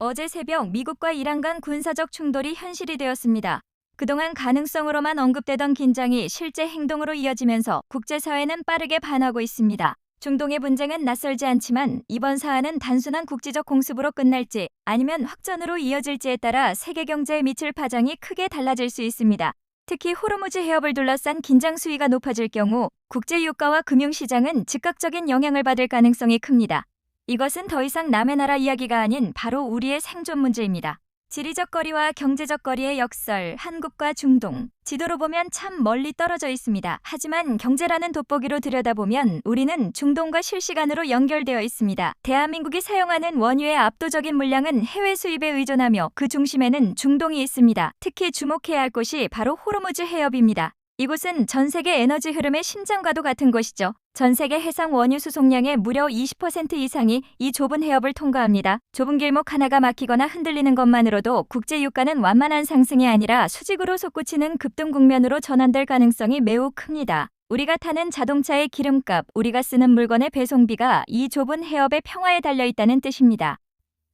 어제 새벽 미국과 이란 간 군사적 충돌이 현실이 되었습니다. 그동안 가능성으로만 언급되던 긴장이 실제 행동으로 이어지면서 국제사회는 빠르게 반하고 있습니다. 중동의 분쟁은 낯설지 않지만 이번 사안은 단순한 국지적 공습으로 끝날지 아니면 확전으로 이어질지에 따라 세계 경제에 미칠 파장이 크게 달라질 수 있습니다. 특히 호르무즈 해협을 둘러싼 긴장 수위가 높아질 경우 국제 유가와 금융시장은 즉각적인 영향을 받을 가능성이 큽니다. 이것은 더 이상 남의 나라 이야기가 아닌 바로 우리의 생존 문제입니다. 지리적 거리와 경제적 거리의 역설, 한국과 중동. 지도로 보면 참 멀리 떨어져 있습니다. 하지만 경제라는 돋보기로 들여다보면 우리는 중동과 실시간으로 연결되어 있습니다. 대한민국이 사용하는 원유의 압도적인 물량은 해외 수입에 의존하며 그 중심에는 중동이 있습니다. 특히 주목해야 할 곳이 바로 호르무즈 해협입니다. 이곳은 전 세계 에너지 흐름의 심장과도 같은 곳이죠. 전 세계 해상 원유 수송량의 무려 20% 이상이 이 좁은 해협을 통과합니다. 좁은 길목 하나가 막히거나 흔들리는 것만으로도 국제 유가는 완만한 상승이 아니라 수직으로 솟구치는 급등 국면으로 전환될 가능성이 매우 큽니다. 우리가 타는 자동차의 기름값, 우리가 쓰는 물건의 배송비가 이 좁은 해협의 평화에 달려있다는 뜻입니다.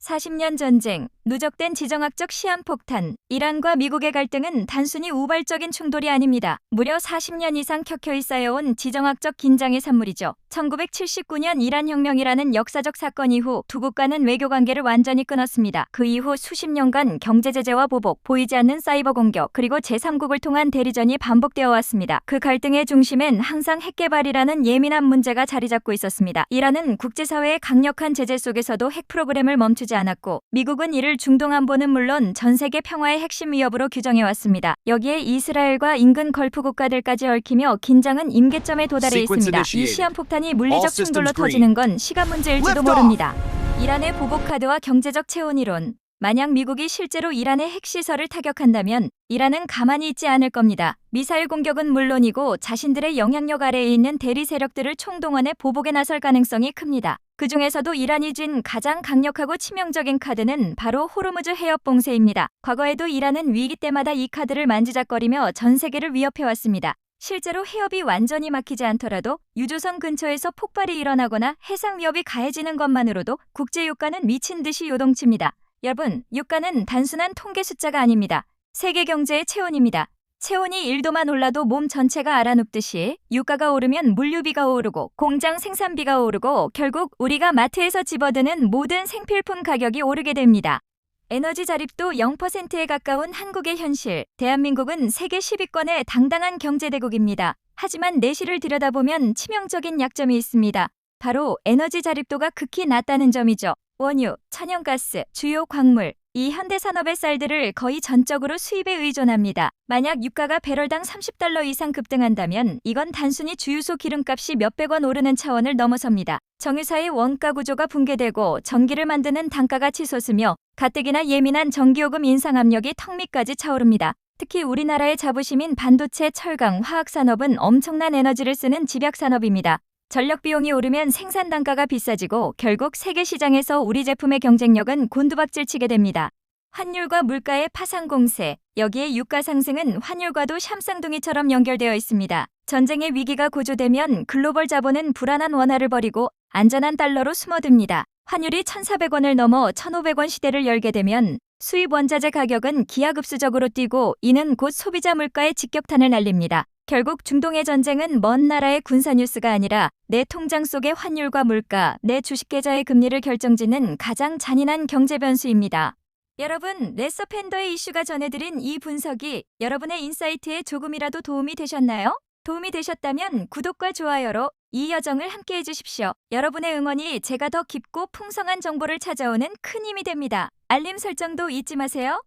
40년 전쟁, 누적된 지정학적 시한폭탄, 이란과 미국의 갈등은 단순히 우발적인 충돌이 아닙니다. 무려 40년 이상 켜켜이 쌓여온 지정학적 긴장의 산물이죠. 1979년 이란 혁명이라는 역사적 사건 이후 두 국가는 외교관계를 완전히 끊었습니다. 그 이후 수십 년간 경제 제재와 보복, 보이지 않는 사이버 공격, 그리고 제3국을 통한 대리전이 반복되어 왔습니다. 그 갈등의 중심엔 항상 핵 개발이라는 예민한 문제가 자리 잡고 있었습니다. 이란은 국제사회의 강력한 제재 속에서도 핵 프로그램을 멈추지 않았고 미국은 이를 중동 안보는 물론 전 세계 평화의 핵심 위협으로 규정해왔습니다. 여기에 이스라엘과 인근 걸프 국가들까지 얽히며 긴장은 임계점에 도달해 있습니다. 이 시한폭탄이 물리적 충돌로 터지는 건 시간 문제일지도 모릅니다. 이란의 보복 카드와 경제적 체온 이론. 만약 미국이 실제로 이란의 핵시설을 타격한다면 이란은 가만히 있지 않을 겁니다. 미사일 공격은 물론이고 자신들의 영향력 아래에 있는 대리 세력들을 총동원해 보복에 나설 가능성이 큽니다. 그 중에서도 이란이 쥔 가장 강력하고 치명적인 카드는 바로 호르무즈 해협 봉쇄입니다. 과거에도 이란은 위기 때마다 이 카드를 만지작거리며 전 세계를 위협해왔습니다. 실제로 해협이 완전히 막히지 않더라도 유조선 근처에서 폭발이 일어나거나 해상 위협이 가해지는 것만으로도 국제 유가는 미친 듯이 요동칩니다. 여러분, 유가는 단순한 통계 숫자가 아닙니다. 세계 경제의 체온입니다. 체온이 1도만 올라도 몸 전체가 알아눕듯이 유가가 오르면 물류비가 오르고 공장 생산비가 오르고 결국 우리가 마트에서 집어드는 모든 생필품 가격이 오르게 됩니다. 에너지 자립도 0%에 가까운 한국의 현실. 대한민국은 세계 10위권의 당당한 경제대국입니다. 하지만 내실을 들여다보면 치명적인 약점이 있습니다. 바로 에너지 자립도가 극히 낮다는 점이죠. 원유, 천연가스, 주요 광물, 이 현대산업의 쌀들을 거의 전적으로 수입에 의존합니다. 만약 유가가 배럴당 30달러 이상 급등한다면 이건 단순히 주유소 기름값이 몇백 원 오르는 차원을 넘어섭니다. 정유사의 원가 구조가 붕괴되고 전기를 만드는 단가가 치솟으며 가뜩이나 예민한 전기요금 인상 압력이 턱 밑까지 차오릅니다. 특히 우리나라의 자부심인 반도체, 철강, 화학산업은 엄청난 에너지를 쓰는 집약산업입니다. 전력 비용이 오르면 생산 단가가 비싸지고 결국 세계 시장에서 우리 제품의 경쟁력은 곤두박질치게 됩니다. 환율과 물가의 파상 공세, 여기에 유가 상승은 환율과도 샴쌍둥이처럼 연결되어 있습니다. 전쟁의 위기가 고조되면 글로벌 자본은 불안한 원화를 버리고 안전한 달러로 숨어듭니다. 환율이 1,400원을 넘어 1,500원 시대를 열게 되면 수입 원자재 가격은 기하급수적으로 뛰고 이는 곧 소비자 물가에 직격탄을 날립니다. 결국 중동의 전쟁은 먼 나라의 군사 뉴스가 아니라 내 통장 속의 환율과 물가, 내 주식 계좌의 금리를 결정짓는 가장 잔인한 경제 변수입니다. 여러분, 레서 팬더의 이슈가 전해드린 이 분석이 여러분의 인사이트에 조금이라도 도움이 되셨나요? 도움이 되셨다면 구독과 좋아요로 이 여정을 함께 해주십시오. 여러분의 응원이 제가 더 깊고 풍성한 정보를 찾아오는 큰 힘이 됩니다. 알림 설정도 잊지 마세요.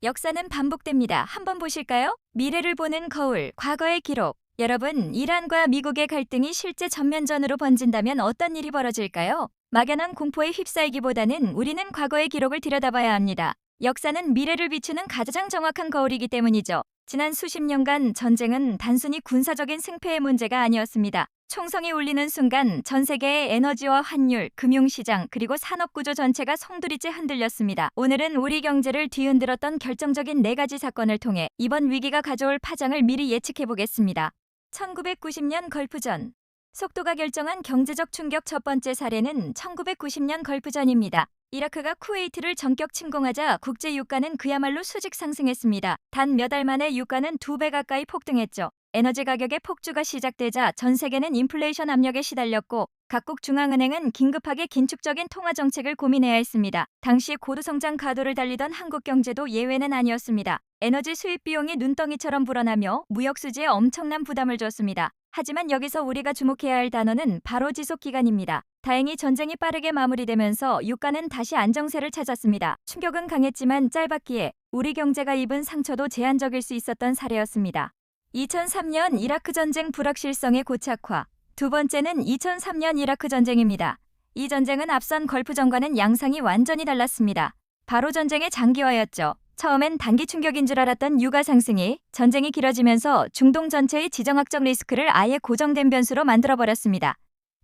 역사는 반복됩니다. 한번 보실까요? 미래를 보는 거울, 과거의 기록. 여러분, 이란과 미국의 갈등이 실제 전면전으로 번진다면 어떤 일이 벌어질까요? 막연한 공포에 휩싸이기보다는 우리는 과거의 기록을 들여다봐야 합니다. 역사는 미래를 비추는 가장 정확한 거울이기 때문이죠. 지난 수십 년간 전쟁은 단순히 군사적인 승패의 문제가 아니었습니다. 총성이 울리는 순간 전 세계의 에너지와 환율, 금융시장, 그리고 산업구조 전체가 송두리째 흔들렸습니다. 오늘은 우리 경제를 뒤흔들었던 결정적인 4가지 사건을 통해 이번 위기가 가져올 파장을 미리 예측해보겠습니다. 1990년 걸프전. 속도가 결정한 경제적 충격 첫 번째 사례는 1990년 걸프전입니다. 이라크가 쿠웨이트를 전격 침공하자 국제 유가는 그야말로 수직 상승했습니다. 단 몇 달 만에 유가는 2배 가까이 폭등했죠. 에너지 가격의 폭주가 시작되자 전 세계는 인플레이션 압력에 시달렸고 각국 중앙은행은 긴급하게 긴축적인 통화 정책을 고민해야 했습니다. 당시 고도성장 가도를 달리던 한국 경제도 예외는 아니었습니다. 에너지 수입 비용이 눈덩이처럼 불어나며 무역 수지에 엄청난 부담을 줬습니다. 하지만 여기서 우리가 주목해야 할 단어는 바로 지속 기간입니다. 다행히 전쟁이 빠르게 마무리되면서 유가는 다시 안정세를 찾았습니다. 충격은 강했지만 짧았기에 우리 경제가 입은 상처도 제한적일 수 있었던 사례였습니다. 2003년 이라크 전쟁 불확실성의 고착화. 두 번째는 2003년 이라크 전쟁입니다. 이 전쟁은 앞선 걸프전과는 양상이 완전히 달랐습니다. 바로 전쟁의 장기화였죠. 처음엔 단기 충격인 줄 알았던 유가 상승이 전쟁이 길어지면서 중동 전체의 지정학적 리스크를 아예 고정된 변수로 만들어버렸습니다.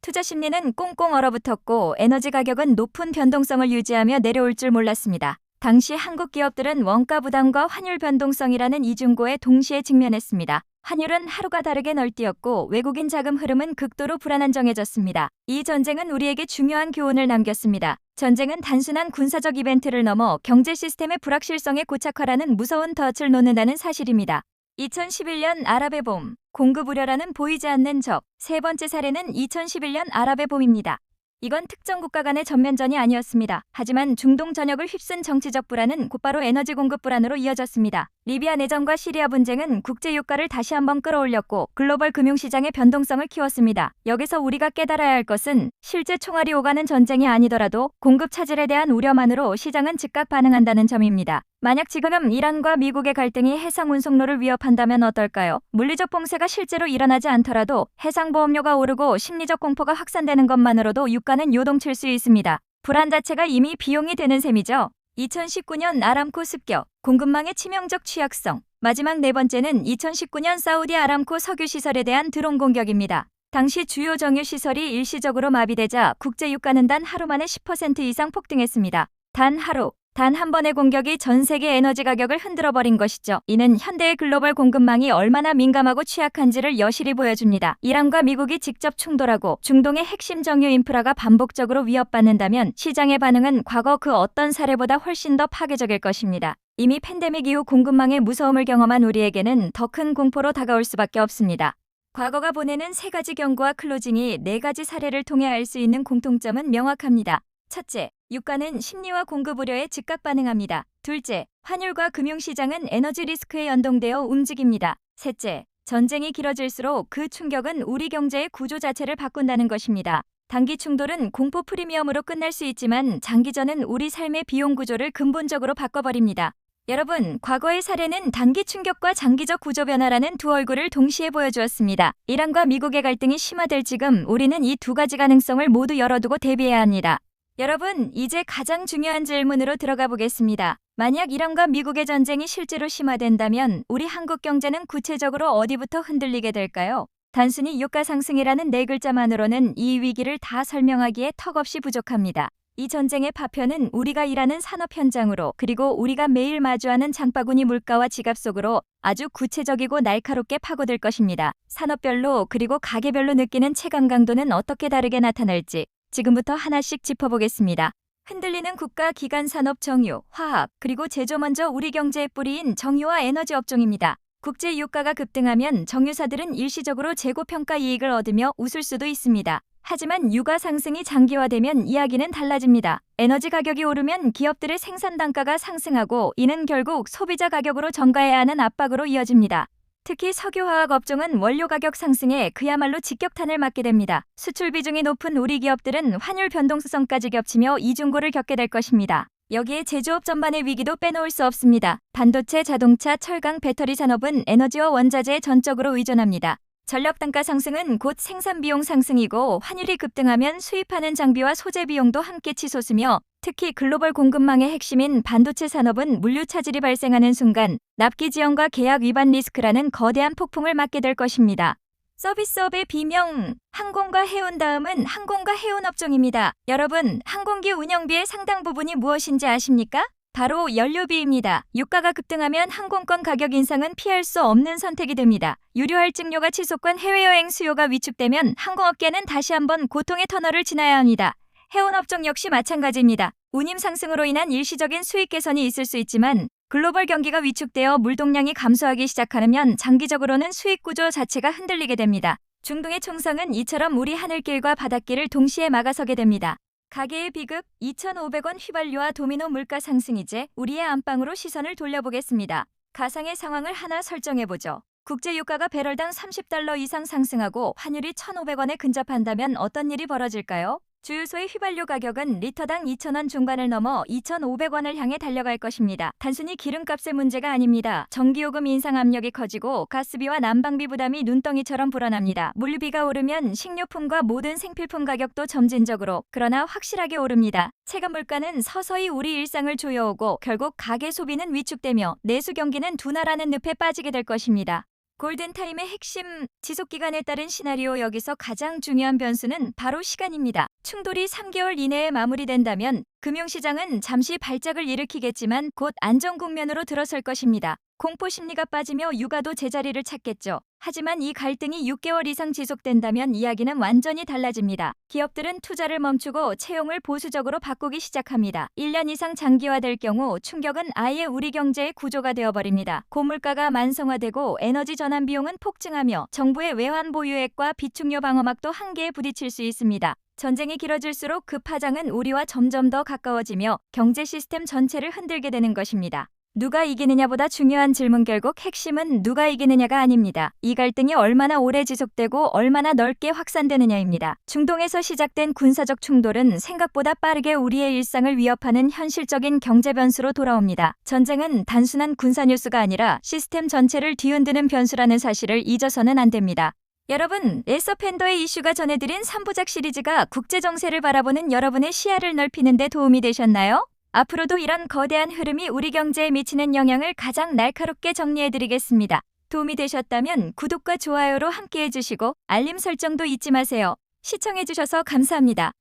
투자 심리는 꽁꽁 얼어붙었고 에너지 가격은 높은 변동성을 유지하며 내려올 줄 몰랐습니다. 당시 한국 기업들은 원가 부담과 환율 변동성이라는 이중고에 동시에 직면했습니다. 환율은 하루가 다르게 널뛰었고 외국인 자금 흐름은 극도로 불안정해졌습니다. 이 전쟁은 우리에게 중요한 교훈을 남겼습니다. 전쟁은 단순한 군사적 이벤트를 넘어 경제 시스템의 불확실성의 고착화라는 무서운 덫을 놓는다는 사실입니다. 2011년 아랍의 봄, 공급 우려라는 보이지 않는 적. 세 번째 사례는 2011년 아랍의 봄입니다. 이건 특정 국가 간의 전면전이 아니었습니다. 하지만 중동 전역을 휩쓴 정치적 불안은 곧바로 에너지 공급 불안으로 이어졌습니다. 리비아 내전과 시리아 분쟁은 국제 유가를 다시 한번 끌어올렸고 글로벌 금융시장의 변동성을 키웠습니다. 여기서 우리가 깨달아야 할 것은 실제 총알이 오가는 전쟁이 아니더라도 공급 차질에 대한 우려만으로 시장은 즉각 반응한다는 점입니다. 만약 지금 이란과 미국의 갈등이 해상 운송로를 위협한다면 어떨까요? 물리적 봉쇄가 실제로 일어나지 않더라도 해상보험료가 오르고 심리적 공포가 확산되는 것만으로도 유가는 요동칠 수 있습니다. 불안 자체가 이미 비용이 되는 셈이죠. 2019년 아람코 습격, 공급망의 치명적 취약성. 마지막 네 번째는 2019년 사우디 아람코 석유시설에 대한 드론 공격입니다. 당시 주요 정유시설이 일시적으로 마비되자 국제 유가는 단 하루 만에 10% 이상 폭등했습니다. 단 하루. 단 한 번의 공격이 전 세계 에너지 가격을 흔들어버린 것이죠. 이는 현대의 글로벌 공급망이 얼마나 민감하고 취약한지를 여실히 보여줍니다. 이란과 미국이 직접 충돌하고 중동의 핵심 정유 인프라가 반복적으로 위협받는다면 시장의 반응은 과거 그 어떤 사례보다 훨씬 더 파괴적일 것입니다. 이미 팬데믹 이후 공급망의 무서움을 경험한 우리에게는 더 큰 공포로 다가올 수밖에 없습니다. 과거가 보내는 세 가지 경고와 클로징이 네 가지 사례를 통해 알 수 있는 공통점은 명확합니다. 첫째, 유가는 심리와 공급 우려에 즉각 반응합니다. 둘째, 환율과 금융시장은 에너지 리스크에 연동되어 움직입니다. 셋째, 전쟁이 길어질수록 그 충격은 우리 경제의 구조 자체를 바꾼다는 것입니다. 단기 충돌은 공포 프리미엄으로 끝날 수 있지만 장기전은 우리 삶의 비용 구조를 근본적으로 바꿔버립니다. 여러분, 과거의 사례는 단기 충격과 장기적 구조 변화라는 두 얼굴을 동시에 보여주었습니다. 이란과 미국의 갈등이 심화될 지금 우리는 이 두 가지 가능성을 모두 열어두고 대비해야 합니다. 여러분, 이제 가장 중요한 질문으로 들어가 보겠습니다. 만약 이란과 미국의 전쟁이 실제로 심화된다면 우리 한국 경제는 구체적으로 어디부터 흔들리게 될까요? 단순히 유가 상승이라는 네 글자만으로는 이 위기를 다 설명하기에 턱없이 부족합니다. 이 전쟁의 파편은 우리가 일하는 산업 현장으로 그리고 우리가 매일 마주하는 장바구니 물가와 지갑 속으로 아주 구체적이고 날카롭게 파고들 것입니다. 산업별로 그리고 가게별로 느끼는 체감 강도는 어떻게 다르게 나타날지 지금부터 하나씩 짚어보겠습니다. 흔들리는 국가 기관 산업 정유, 화학, 그리고 제조 먼저 우리 경제의 뿌리인 정유와 에너지 업종입니다. 국제 유가가 급등하면 정유사들은 일시적으로 재고평가 이익을 얻으며 웃을 수도 있습니다. 하지만 유가 상승이 장기화되면 이야기는 달라집니다. 에너지 가격이 오르면 기업들의 생산 단가가 상승하고 이는 결국 소비자 가격으로 전가해야 하는 압박으로 이어집니다. 특히 석유화학 업종은 원료 가격 상승에 그야말로 직격탄을 맞게 됩니다. 수출 비중이 높은 우리 기업들은 환율 변동성까지 겹치며 이중고를 겪게 될 것입니다. 여기에 제조업 전반의 위기도 빼놓을 수 없습니다. 반도체, 자동차, 철강, 배터리 산업은 에너지와 원자재에 전적으로 의존합니다. 전력 단가 상승은 곧 생산 비용 상승이고 환율이 급등하면 수입하는 장비와 소재 비용도 함께 치솟으며 특히 글로벌 공급망의 핵심인 반도체 산업은 물류 차질이 발생하는 순간 납기 지연과 계약 위반 리스크라는 거대한 폭풍을 맞게 될 것입니다. 서비스업의 비명, 항공과 해운 다음은 항공과 해운 업종입니다. 여러분, 항공기 운영비의 상당 부분이 무엇인지 아십니까? 바로 연료비입니다. 유가가 급등하면 항공권 가격 인상은 피할 수 없는 선택이 됩니다. 유류 할증료가 치솟건 해외여행 수요가 위축되면 항공업계는 다시 한번 고통의 터널을 지나야 합니다. 해운업종 역시 마찬가지입니다. 운임 상승으로 인한 일시적인 수익 개선이 있을 수 있지만 글로벌 경기가 위축되어 물동량이 감소하기 시작하면 장기적으로는 수익 구조 자체가 흔들리게 됩니다. 중동의 총성은 이처럼 우리 하늘길과 바닷길을 동시에 막아서게 됩니다. 가계의 비급 2,500원 휘발유와 도미노 물가 상승. 이제 우리의 안방으로 시선을 돌려보겠습니다. 가상의 상황을 하나 설정해보죠. 국제유가가 배럴당 $30 이상 상승하고 환율이 1,500원에 근접한다면 어떤 일이 벌어질까요? 주유소의 휘발유 가격은 리터당 2,000원 중반을 넘어 2,500원을 향해 달려갈 것입니다. 단순히 기름값의 문제가 아닙니다. 전기요금 인상 압력이 커지고 가스비와 난방비 부담이 눈덩이처럼 불어납니다. 물류비가 오르면 식료품과 모든 생필품 가격도 점진적으로 그러나 확실하게 오릅니다. 체감 물가는 서서히 우리 일상을 조여오고 결국 가계 소비는 위축되며 내수 경기는 둔화라는 늪에 빠지게 될 것입니다. 골든타임의 핵심 지속기간에 따른 시나리오. 여기서 가장 중요한 변수는 바로 시간입니다. 충돌이 3개월 이내에 마무리된다면 금융시장은 잠시 발작을 일으키겠지만 곧 안정 국면으로 들어설 것입니다. 공포 심리가 빠지며 유가도 제자리를 찾겠죠. 하지만 이 갈등이 6개월 이상 지속된다면 이야기는 완전히 달라집니다. 기업들은 투자를 멈추고 채용을 보수적으로 바꾸기 시작합니다. 1년 이상 장기화될 경우 충격은 아예 우리 경제의 구조가 되어버립니다. 고물가가 만성화되고 에너지 전환 비용은 폭증하며 정부의 외환 보유액과 비축료 방어막도 한계에 부딪힐 수 있습니다. 전쟁이 길어질수록 그 파장은 우리와 점점 더 가까워지며 경제 시스템 전체를 흔들게 되는 것입니다. 누가 이기느냐보다 중요한 질문, 결국 핵심은 누가 이기느냐가 아닙니다. 이 갈등이 얼마나 오래 지속되고 얼마나 넓게 확산되느냐입니다. 중동에서 시작된 군사적 충돌은 생각보다 빠르게 우리의 일상을 위협하는 현실적인 경제 변수로 돌아옵니다. 전쟁은 단순한 군사 뉴스가 아니라 시스템 전체를 뒤흔드는 변수라는 사실을 잊어서는 안 됩니다. 여러분, 에서팬더의 이슈가 전해드린 3부작 시리즈가 국제 정세를 바라보는 여러분의 시야를 넓히는 데 도움이 되셨나요? 앞으로도 이런 거대한 흐름이 우리 경제에 미치는 영향을 가장 날카롭게 정리해드리겠습니다. 도움이 되셨다면 구독과 좋아요로 함께해 주시고 알림 설정도 잊지 마세요. 시청해주셔서 감사합니다.